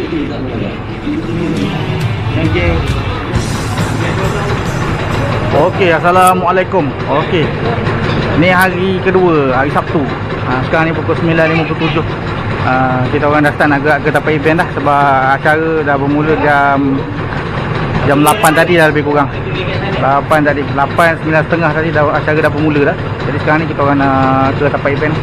Okey, assalamualaikum. Okey, ni hari kedua, hari Sabtu. Sekarang ni pukul 9.57. Kita orang dah start nak gerak ke tapak event dah, sebab acara dah bermula jam 8 tadi dah, lebih kurang 8 tadi, 8, 9.30 tadi dah, acara dah bermula dah. Jadi sekarang ni kita orang nak ke tapak event.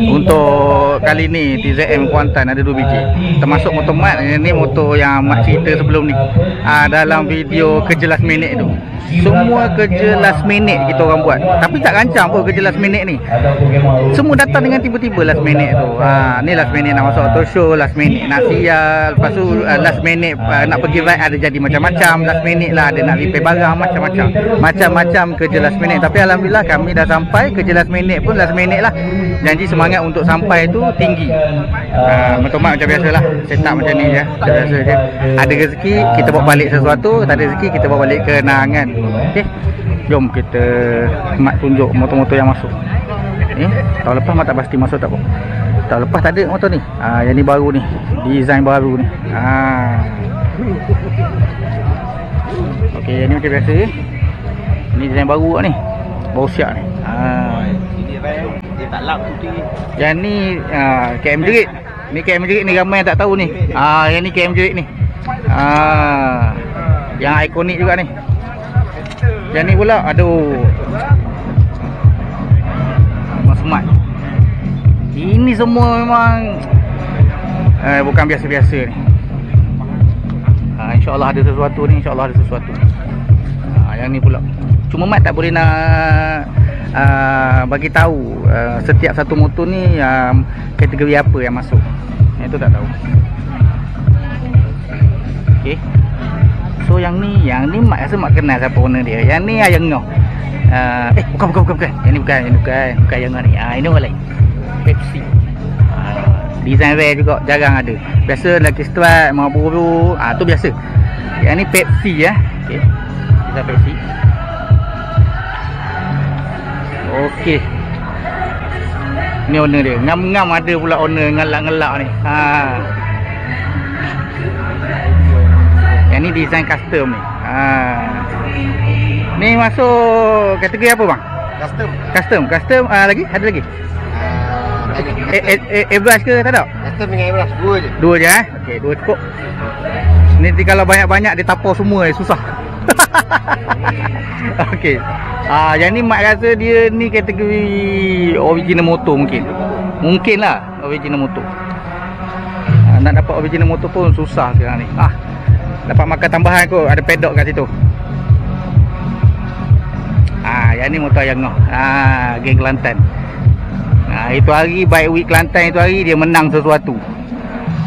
Untuk kali ni TZM Kuantan ada 2 biji, termasuk motor mat. Ni motor yang mat cerita sebelum ni. Dalam video kerja last minute tu, semua kerja last minute kita orang buat, tapi tak rancang pun kerja last minute ni. Semua datang dengan tiba-tiba last minute tu. Ni last minute nak masuk auto show, last minute nak sial, lepas tu last minute nak pergi ride, ada jadi macam-macam. Last minute lah ada nak repair barang, macam-macam kerja last minute. Tapi alhamdulillah kami dah sampai. Kerja last minute pun last minute lah. Janji semangat untuk sampai tu tinggi. Motor mat macam biasalah, setup macam ni je, macam biasa je. Ada rezeki kita bawa balik sesuatu, tak ada rezeki kita bawa balik kenangan. Okey, jom kita mat tunjuk motor-motor yang masuk. Tahun lepas mat tak pasti masuk tak apa. Tahun lepas tak ada motor ni. Yang ni baru ni, design baru ni. Okey, yang ni macam biasa. Ni design baru ni, baru siap ni. Dia tak lap putih. Yang ni KM Jerit. Ni KM Jerit ni ramai yang tak tahu ni. Yang ni KM Jerit ni. Yang ikonik juga ni. Yang ni pula, aduh, smart. Ini semua memang bukan biasa-biasa ni. InsyaAllah ada sesuatu ni, insyaAllah ada sesuatu. Yang ni pula, cuma mat tak boleh nak bagi tahu setiap satu motor ni kategori apa yang masuk. Itu tak tahu. Okey. So yang ni mak rasa mak kenal siapa owner dia. Yang ni yang ngau. Bukan. Yang ni bukan yang ngau ni. Ini orang lain. Pepsi. Design rare juga, jarang ada. Biasa Lucky Strike, Marlboro, tu biasa. Yang ni Pepsi ya. Okey. Design Pepsi. Okey. Ni owner dia. Ngam-ngam ada pula owner ngelak-ngelak ni. Yang ni design custom ni. Ni masuk kategori apa bang? Custom. Lagi? Ada lagi? Airbrush ke tak ada? Custom dengan airbrush, dua je. Okey, 2 cukup. Ni kalau banyak-banyak dia tapau semua susah. Okey. Yang ni mak rasa dia ni kategori original motor mungkin. Mungkin lah original motor. Nak dapat original motor pun susah sekarang ni. Dapat makan tambahan kot, ada pedok kat situ. Yang ni motor yang geng Kelantan. Itu hari Bike Week Kelantan, itu hari dia menang sesuatu.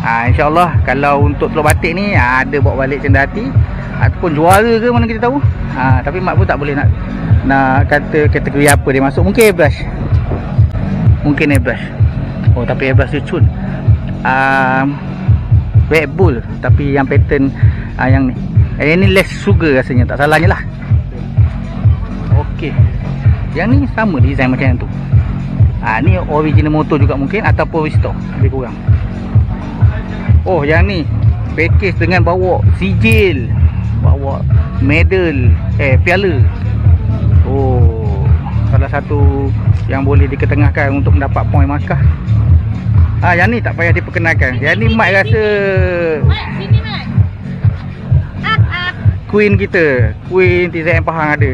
InsyaAllah kalau untuk Teluk Batik ni ada bawa balik Cendati ataupun juara ke mana kita tahu. Tapi mak pun tak boleh nak kata kategori apa dia masuk. Mungkin airbrush. Tapi airbrush dia cun. Red Bull, tapi yang pattern yang ni. Yang ni less sugar rasanya, tak salahnya lah. Okey. Yang ni sama design macam yang tu. Ni original motor juga mungkin, ataupun restore lebih kurang. Yang ni package dengan bawa sijil, bawa medal, piala. Salah satu yang boleh diketengahkan untuk mendapat poin markah. Yang ni tak payah diperkenalkan. Yang ni mak rasa sini mak. Queen kita, Queen TZM Pahang ada.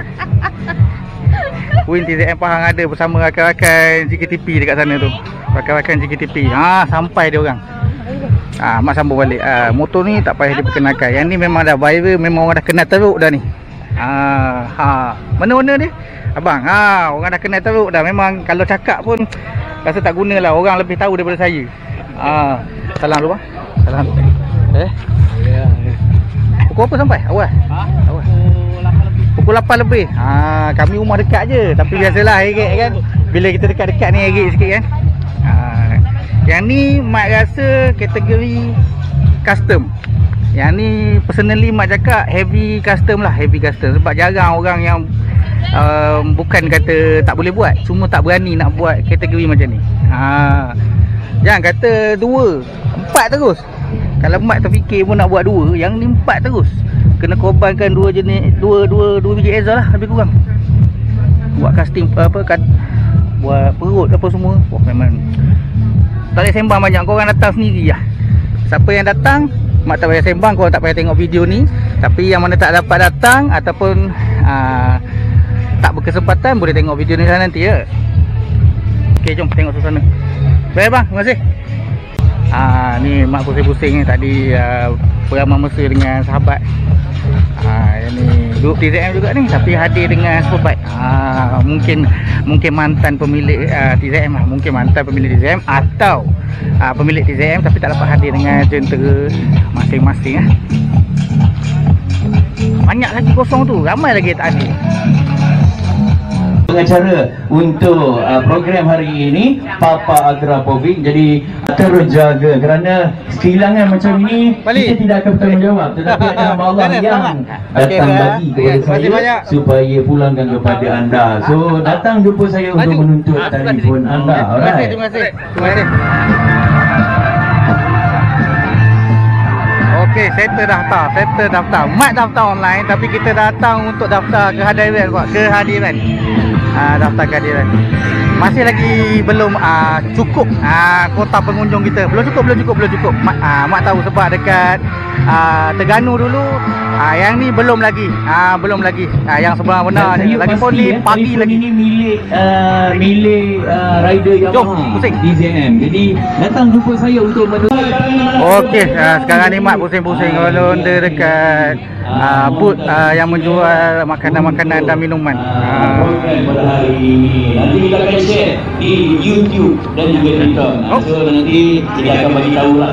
Queen TZM Pahang ada bersama rakan-rakan JKTP dekat sana tu. Rakan-rakan JKTP. Sampai dia orang. Mak sambung balik. Motor ni tak payah diperkenalkan. Yang ni memang dah viral, memang orang dah kenal teruk dah ni. Mana dia? Abang, orang dah kenal teruk dah. Memang kalau cakap pun rasa tak guna lah, orang lebih tahu daripada saya. Salam dulu bang. Salam. Pukul apa sampai? Awal? Pukul 8 lebih. Kami rumah dekat je. Tapi biasalah Erik kan, bila kita dekat-dekat ni Erik sikit kan. Yang ni mak rasa kategori custom. Yang ni personally mak cakap heavy custom lah, heavy custom. Sebab jarang orang yang bukan kata tak boleh buat, cuma tak berani nak buat kategori macam ni. Jangan kata 2, 4 terus. Kalau mak terfikir pun nak buat 2, yang ni 4 terus. Kena korbankan 2 jenis, 2 biji Eza lah lebih kurang. Buat casting buat perut apa semua. Wah, memang tak boleh sembang banyak, korang datang sendiri lah. Siapa yang datang, mak tak payah sembang, korang tak payah tengok video ni. Tapi yang mana tak dapat datang ataupun tak berkesempatan, boleh tengok video ni lah nanti ya. Ok, jom tengok suasana. Baik bang, terima kasih. Ni mak pusing-pusing ni tadi beramal mesra dengan sahabat. Yang ni duduk TZM juga ni, tapi hadir dengan Superbike. Mungkin mantan pemilik TZM lah. Mungkin mantan pemilik TZM atau pemilik TZM tapi tak dapat hadir dengan jentera masing-masing lah. Banyak lagi kosong tu, ramai lagi tak hadir. Pengacara untuk program hari ini Papa Agrapovic. Jadi terjaga kerana kehilangan macam ini kita tidak akan bertanggungjawab, tetapi ada nama Allah yang datang bagi kepada saya supaya pulangkan kepada anda. So datang jumpa saya untuk menuntut telefon anda. Alright. Terima kasih. Okey, settle daftar. Mat daftar online tapi kita datang untuk daftar kehadiran. Daftar kehadiran. Masih lagi belum cukup kuota pengunjung kita. Belum cukup. Mak tahu sebab dekat Terengganu dulu yang ni belum lagi. Yang sebelah benar ni. Lagipun ni pagi lagi. Ini milik rider yang DZM. Jadi datang jumpa saya untuk Okey, sekarang ni mak pusing-pusing kalau dia dekat booth yang menjual makanan-makanan dan minuman. Hari ini nanti kita akan share di YouTube dan juga TikTok. So nanti kita akan bagi tahu lah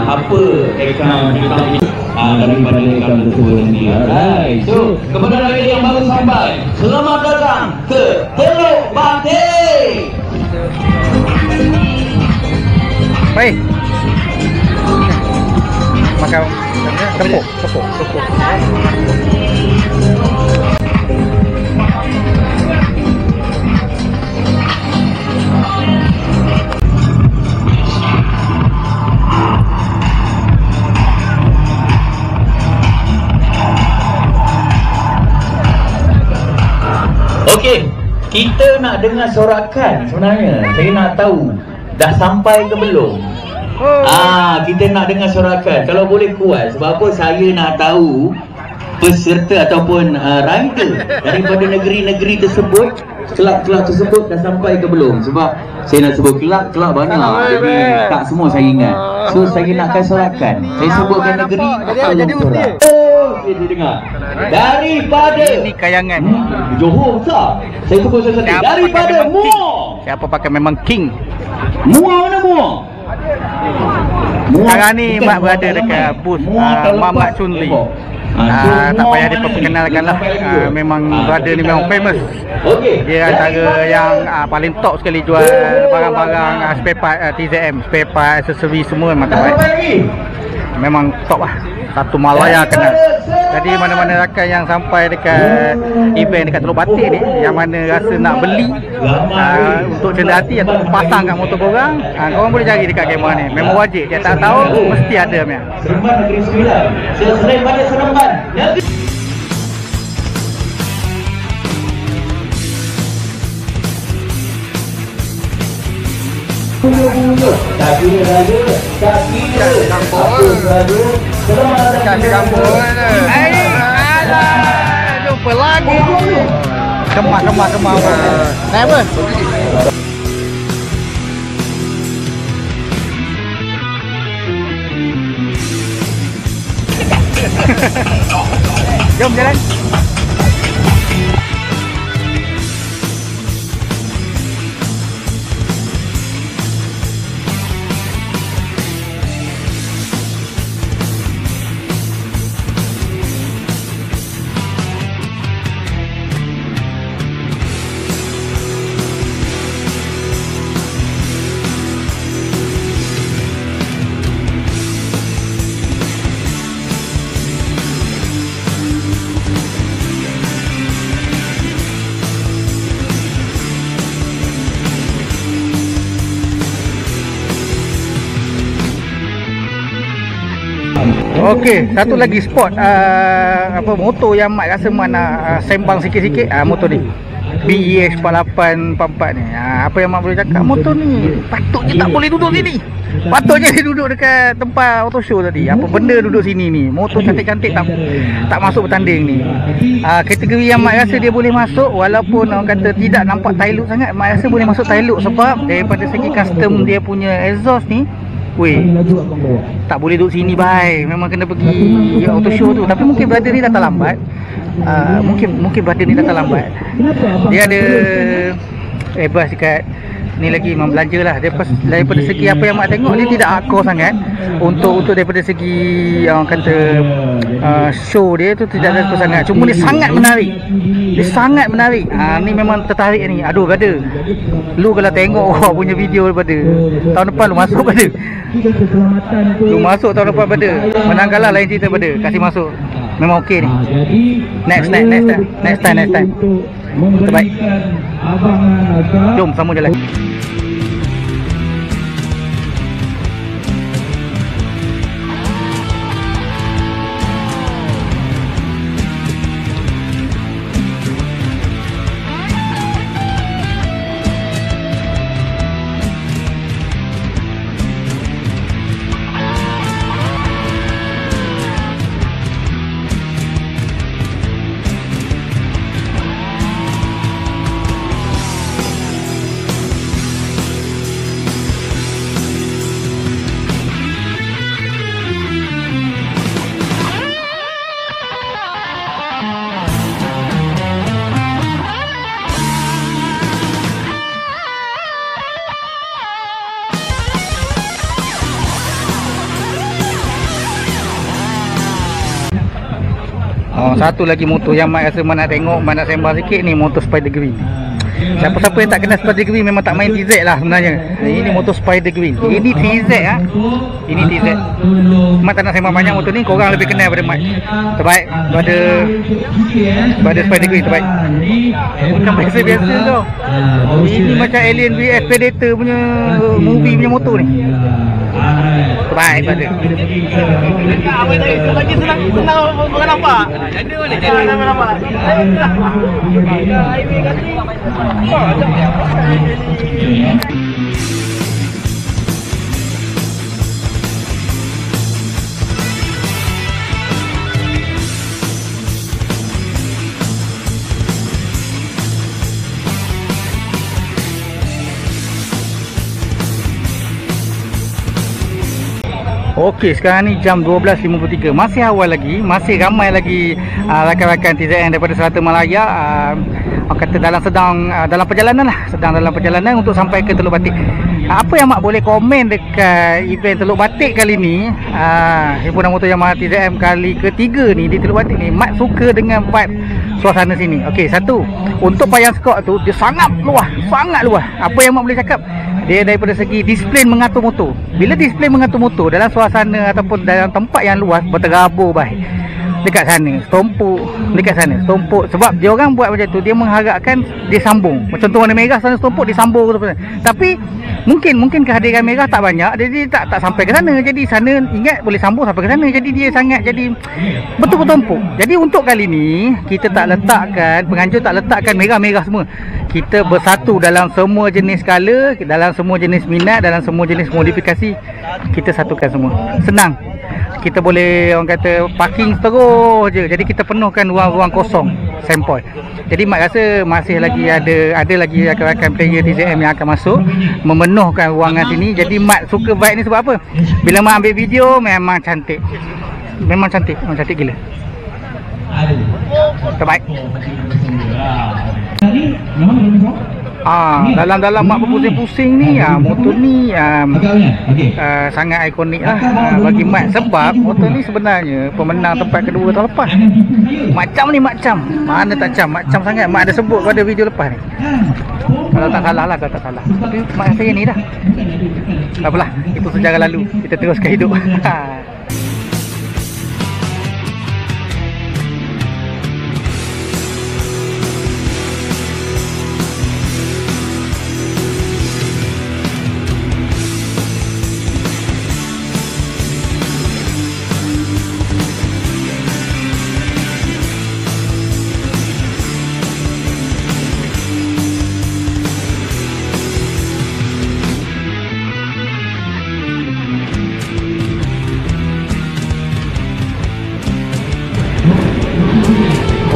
apa akaun ini daripada akaun tersebut nanti. Alright. So kepada rakyat yang baru sampai, selamat datang ke Teluk Batik. Baik. Makan tepuk. Okey, kita nak dengar sorakan sebenarnya. Saya nak tahu dah sampai ke belum? Kita nak dengar sorakan. Kalau boleh kuat. Sebab apa saya nak tahu peserta ataupun rider daripada negeri-negeri tersebut, kelab-kelab tersebut dah sampai ke belum. Sebab saya nak sebut kelab banyak, jadi tak semua saya ingat. So saya nakkan sorakan. Saya sebutkan negeri, tolong sorak. Okey, didengar. Daripada ini kayangan Johor besar. Saya sebut satu-satu. Daripada Muar. Siapa pakai memang king. Muar mana Muar? Sekarang ni mak berada dekat booth Mamat Chunli. Tak payah diperkenalkan lah. Memang berada ni memang famous. Dia antara yang paling top sekali jual barang-barang spare part TZM, spare part, aksesori semua memang terbaik. Memang top lah. Satu Malaya kenal. Jadi mana-mana rakan yang sampai dekat event dekat Teluk Batik ni, yang mana rasa nak beli untuk cenderati atau pasang kat motor korang, korang boleh cari dekat kamera ni. Memang wajib, dia tak tahu mesti ada punya. Seremban Negeri Sembilan. Selain pada Seremban. Bunga-bunga, tak kira raya, tak kira apa raya. Selamat datang ke kampung. Alah, jumpa lagi. Kemas. Naik apa? Jom jalan. Okey, satu lagi spot apa motor yang mak rasa mak nak sembang sikit-sikit, motor ni. BEX 4844 ni. Apa yang mak boleh cakap, motor ni patutnya tak boleh duduk sini. Patutnya dia duduk dekat tempat auto show tadi. Apa benda duduk sini ni? Motor cantik-cantik tak masuk bertanding ni. Kategori yang mak rasa dia boleh masuk, walaupun orang kata tidak nampak tail look sangat, mak rasa boleh masuk tail look sebab daripada segi custom dia punya exhaust ni, weh, tak boleh duduk sini bhai. Memang kena pergi auto show tu. Tapi mungkin brother ni datang lambat. Mungkin brother ni datang lambat. Dia ada bebas dekat ni lagi memang belanja lah. Daripada segi apa yang mak tengok, dia tidak hardcore sangat. Untuk daripada segi orang kata show dia tu tidak hardcore sangat. Cuma dia sangat menarik. Dia sangat menarik. Ni memang tertarik ni. Aduh brother, lu kalau tengok punya video daripada tahun depan, lu masuk brother. Lu masuk tahun depan brother. Menang kalah lain cerita brother. Kasih masuk. Memang okey ni. Next time. Terbaik. Jom sama jalan. Satu lagi motor yang mak rasa mak nak tengok, mak nak sembang sikit ni, motor Spider Green. Siapa-siapa yang tak kenal Spider Green memang tak main TZ lah sebenarnya. Ini motor Spider Green. Ini TZ Ini TZ. Mak tak nak sembang banyak motor ni, korang lebih kenal pada mak. Terbaik pada Spider Green, terbaik. Bukan biasa-biasa tau. Ini macam Alien vs Predator punya movie punya motor ni. Terbaik pada. Itu lagi senang orang nampak. Jadi boleh jadi nampak. Okey, sekarang ni jam 12.53. Masih awal lagi, masih ramai lagi rakan-rakan TZM daripada Selatan Malaya kata dalam perjalanan lah, sedang dalam perjalanan untuk sampai ke Teluk Batik. Apa yang mak boleh komen dekat event Teluk Batik kali ni, himpunan motor Yamaha TZM kali ketiga ni di Teluk Batik ni, mak suka dengan vibe suasana sini. Okey, satu, untuk Payang Skot tu dia sangat luas. Apa yang mak boleh cakap, dia daripada segi disiplin mengatur motor. Bila disiplin mengatur motor dalam suasana ataupun dalam tempat yang luas, berterabur baik. Dekat sana setumpuk, dekat sana setumpuk. Sebab dia orang buat macam tu, dia mengharapkan dia sambung. Macam tu warna merah sana setumpuk, dia sambung. Tapi mungkin kehadiran merah tak banyak, jadi tak sampai ke sana. Jadi sana ingat boleh sambung sampai ke sana. Jadi dia sangat jadi betul-betul tumpuk. Jadi untuk kali ni kita tak letakkan, penganjur tak letakkan merah-merah semua. Kita bersatu dalam semua jenis color, dalam semua jenis minat, dalam semua jenis modifikasi. Kita satukan semua. Senang. Kita boleh orang kata parking terus je. Jadi kita penuhkan ruang-ruang kosong sempoi. Jadi mak rasa masih lagi ada lagi rakan-rakan player TZM yang akan masuk memenuhkan ruangan sini. Jadi mak suka vibe ni sebab apa? Bila mak ambil video memang cantik. Memang cantik gila. Terbaik. Dalam mak berpusing-pusing ni, motor ni sangat ikonik lah bagi mak. Sebab motor ni sebenarnya pemenang tempat kedua tahun lepas. Macam mana tak macam sangat. Mak ada sebut pada video lepas ni, kalau tak salah lah, tapi mak rasa ni dah. Tak apalah, itu sejarah lalu. Kita teruskan hidup.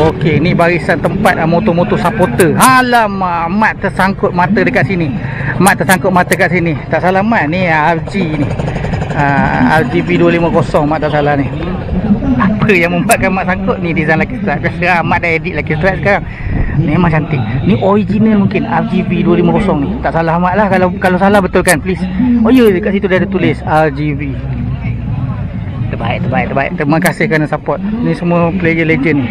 Okey, ni barisan tempat motor-motor supporter. Alamak, mat tersangkut mata dekat sini. Mat tersangkut mata kat sini. Tak salah mat ni RG ni. RGB 250 mat tak salah ni. Apa yang membuatkan mat sangkut ni design Lucky Strike. Biasa mat dah edit Lucky Strike sekarang. Memang cantik. Ni original mungkin RGB 250 ni. Tak salah mat lah. Kalau salah betulkan please. Oh ya, dekat situ dah ada tulis RGB. Terbaik. Terima kasih kerana support. Ni semua player legend ni.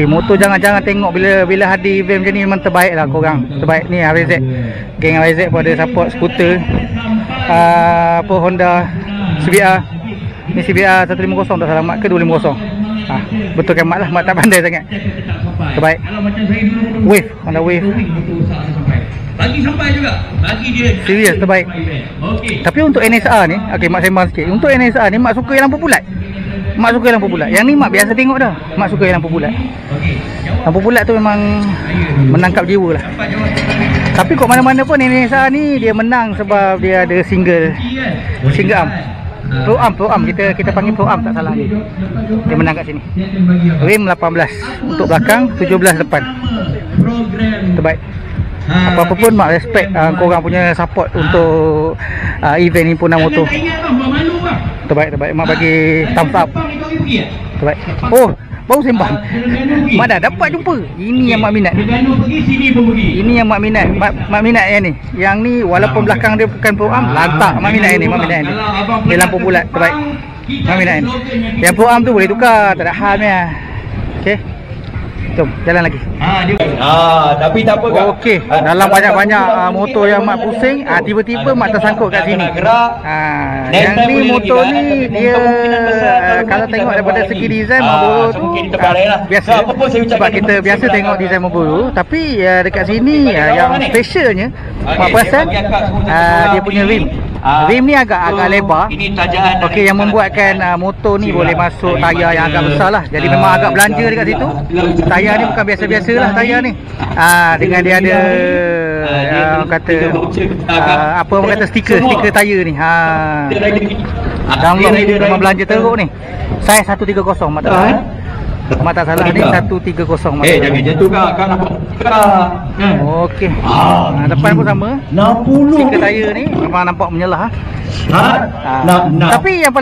Motor jangan tengok bila hadir event macam ni, memang terbaik lah korang. Terbaik ni RZ. Geng RZ pun ada support skuter. Honda CBR. Ni CBR 150 tak salah mat ke 250. Betulkan mat lah, mat tak pandai sangat. Terbaik. Wave, Honda Wave. Bagi sampai juga. Bagi dia. Serius terbaik. Okey. Tapi untuk NSR ni, okey mak sembang sikit. Untuk NSR ni mak suka yang lampu bulat. Mak suka lampu bulat. Yang ni mak biasa tengok dah. Mak suka yang lampu bulat. Okey. Lampu bulat tu memang menangkap jiwa lah. Tapi kok mana-mana pun NSR ni dia menang sebab dia ada single arm. Pro arm kita panggil pro arm tak salah ni. Dia menang kat sini. Rim 18 untuk belakang, 17 depan. Terbaik. Apa-apa pun mak respect korang punya support untuk event himpunan motor. Terbaik. Mak bagi thumbs up. Terbaik. Oh, baru sembang. Mak dah dapat jumpa. Ini yang mak minat. Ini yang mak minat. Mak minat yang ni. Yang ni walaupun belakang dia bukan pro arm, lantak mak minat yang ni. Dia lampu bulat. Terbaik. Mak minat yang ni. Yang pro arm tu boleh tukar, tak ada hal ni. Okey. Jom, jalan lagi. Tapi tak apa kak. Okey, dalam banyak-banyak motor yang mak pusing, tiba-tiba mak tersangkut kat sini. Yang ni motor ni dia kalau tengok daripada segi design Marlboro tu biasa. Sebab kita biasa tengok design Marlboro, tapi dekat sini yang specialnya mak perasan dia punya rim. Rim ni agak lebar. Okey, yang membuatkan motor ni boleh masuk tayar yang agak besar lah. Jadi memang agak belanja dekat situ. Tayar ni bukan biasa-biasa lah tayar ni. Dengan dia ada orang kata stiker tayar ni. Download ni memang belanja teruk ni. Saya 130 mak tak salah. Mak tak salah ni 130 mak. Jangan jatuh kak nampak kak. Okey. Depan pun sama. 60. Stiker tayar ni memang nampak menyelah. Tapi yang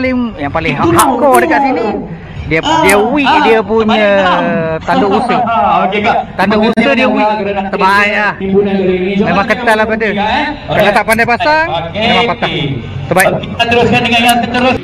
paling hardcore dekat sini dia weak dia punya tanda usaha. Tanda usaha dia weak. Terbaik lah. Memang ketal lah benda. Kalau tak pandai pasang memang patah. Terbaik. Kita teruskan dengan yang terus.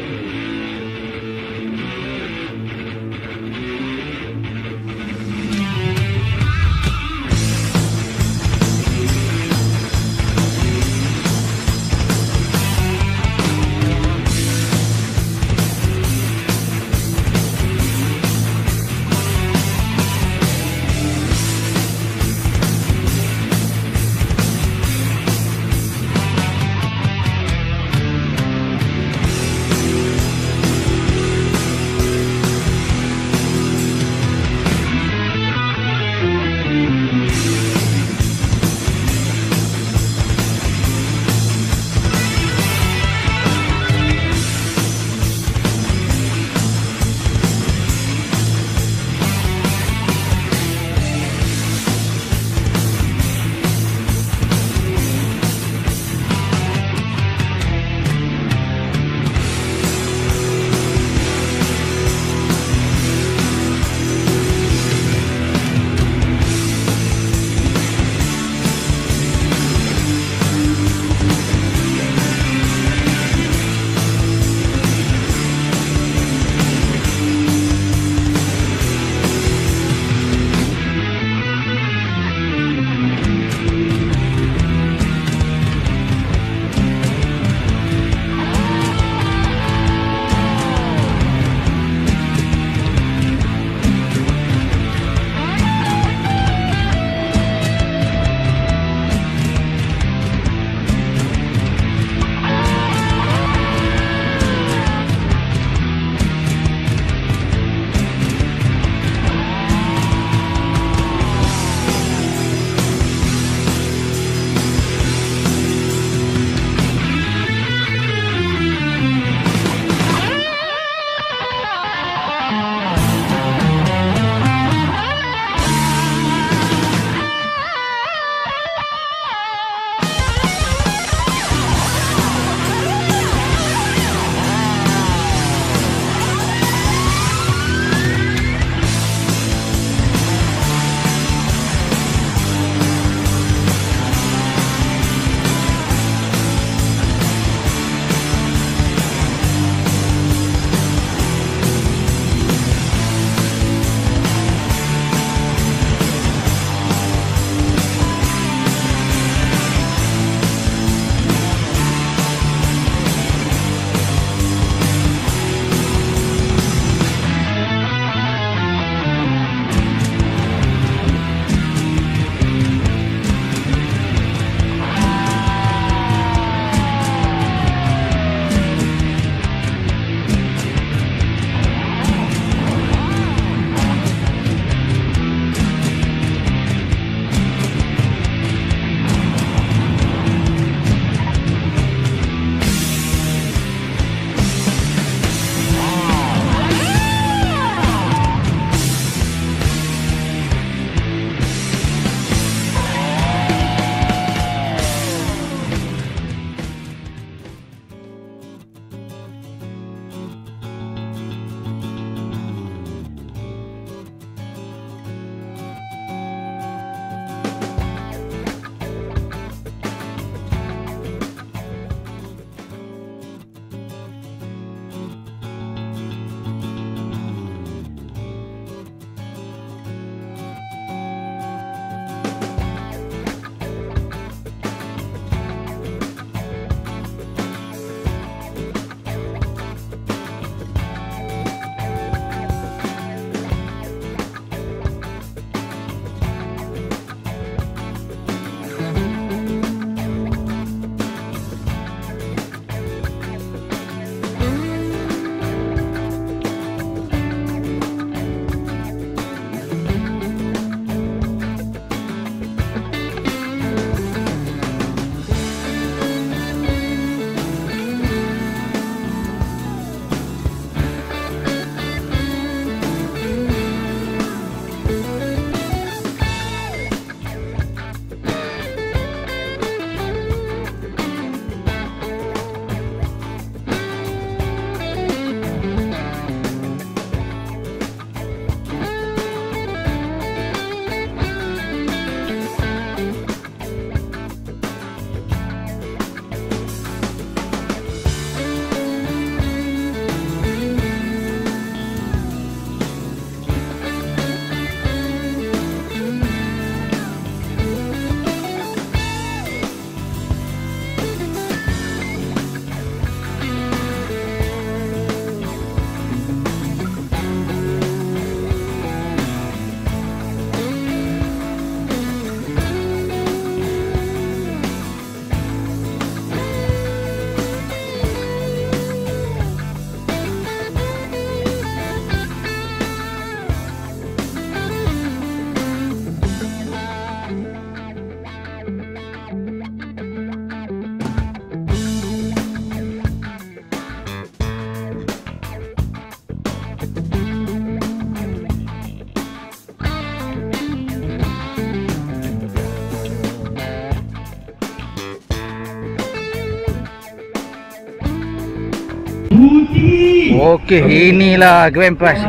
Okey, inilah Grand Prize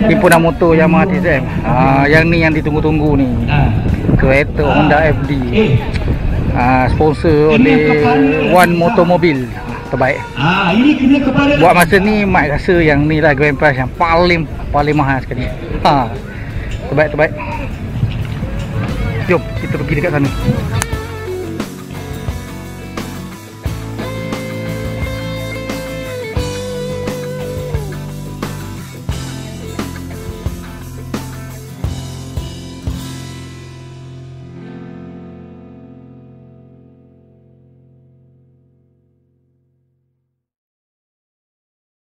himpunan motor Yamaha TZM. Yang ni yang ditunggu-tunggu ni. Kereta Honda FD. Sponsor oleh One Motomobil. Terbaik. Ini kena kepala. Buat masa ni Mat rasa yang ni lah Grand Prize yang paling mahal sekali. Terbaik. Jom kita pergi dekat sana.